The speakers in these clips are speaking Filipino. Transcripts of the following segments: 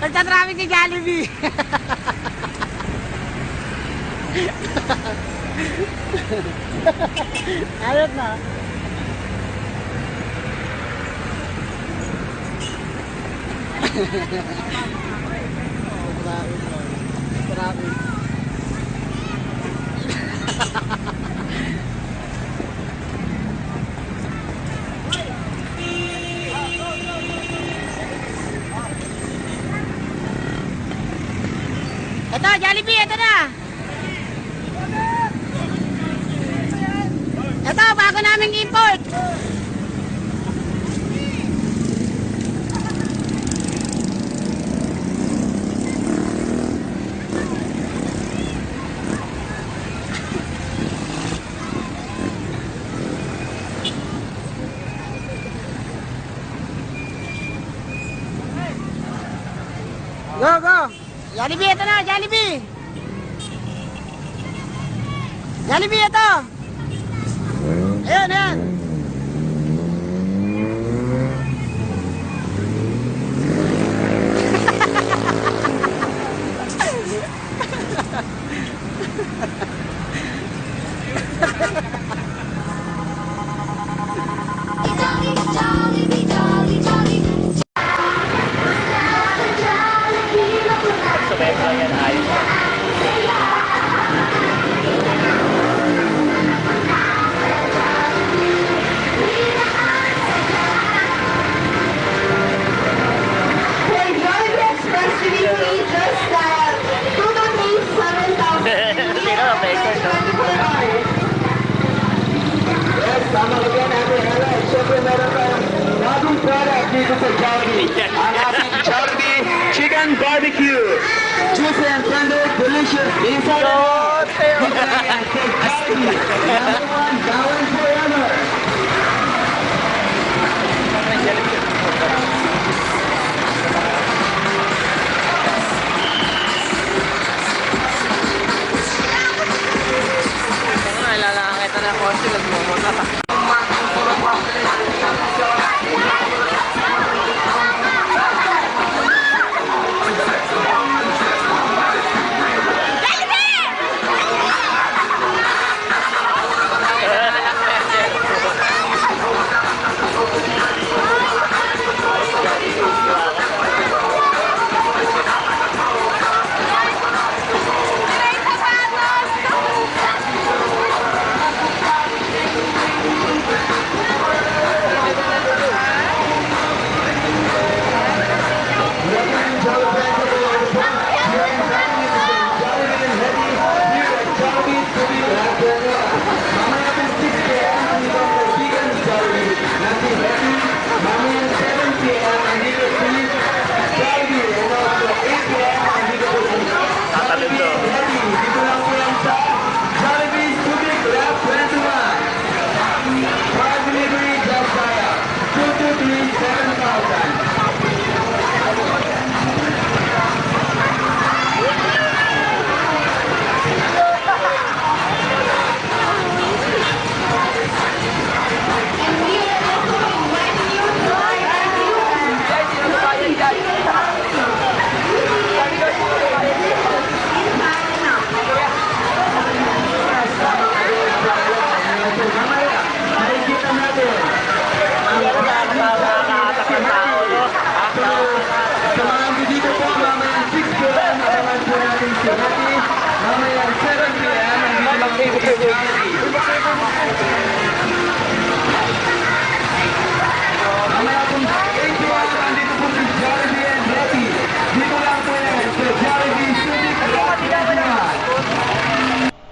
Nagtatraffic si Jollibee. Ayot na. Traffic. Ito, Jollibee, ito na. Ito, bago naming import. Go, go. Jollibee, ito na, Jollibee. Jollibee, ito. Ayan, ayan. Sama again, every highlight. Siyempre meron tayong bagong product dito sa Jollibee. Ang ating Jollibee Chicken Barbecue. Juicy and tender, delicious inside and out. Dito lang yan sa Jollibee. Number one, balance forever. Ito na po sila magmumuna.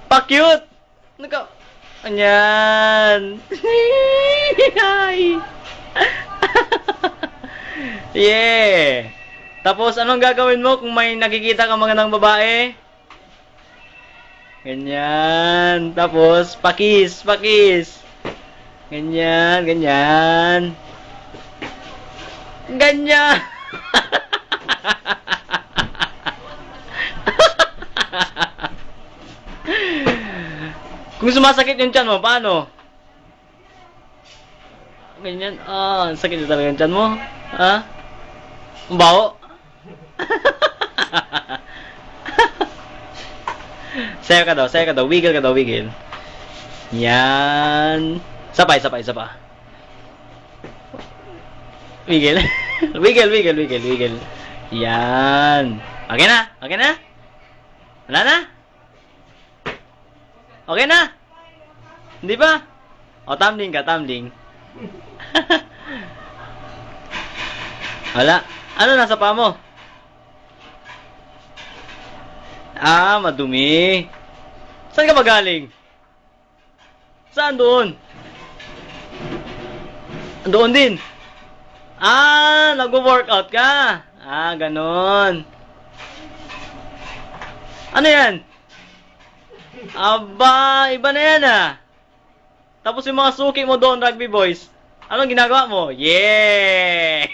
Pa-cute! Naka... Anyan! Hi! Yeah! Tapos, anong gagawin mo kung may nakikita ka magandang babae? Ganyan. Tapos, pakis, pakis. Ganyan, ganyan. Ganyan! Kung sumasakit yung tiyan mo, paano? Ganyan. Ah, sakit na talaga yung tiyan mo. Ha? Ang baho. Sayo ka daw. Wiggle ka daw, wiggle. Yan. Isa pa. Wiggle. Wiggle. Yan. Okay na? Wala na? Okay na? Hindi ba? O, tumbling ka. Wala. Ano nasa paa mo? Ah, madumi. Saan ka ba galing? Saan doon? Doon din. Ah, nag-workout ka. Ah, ganon. Ano yan? Aba, iba na yan ah. Tapos yung mga suki mo doon, rugby boys. Anong ginagawa mo? Yeah!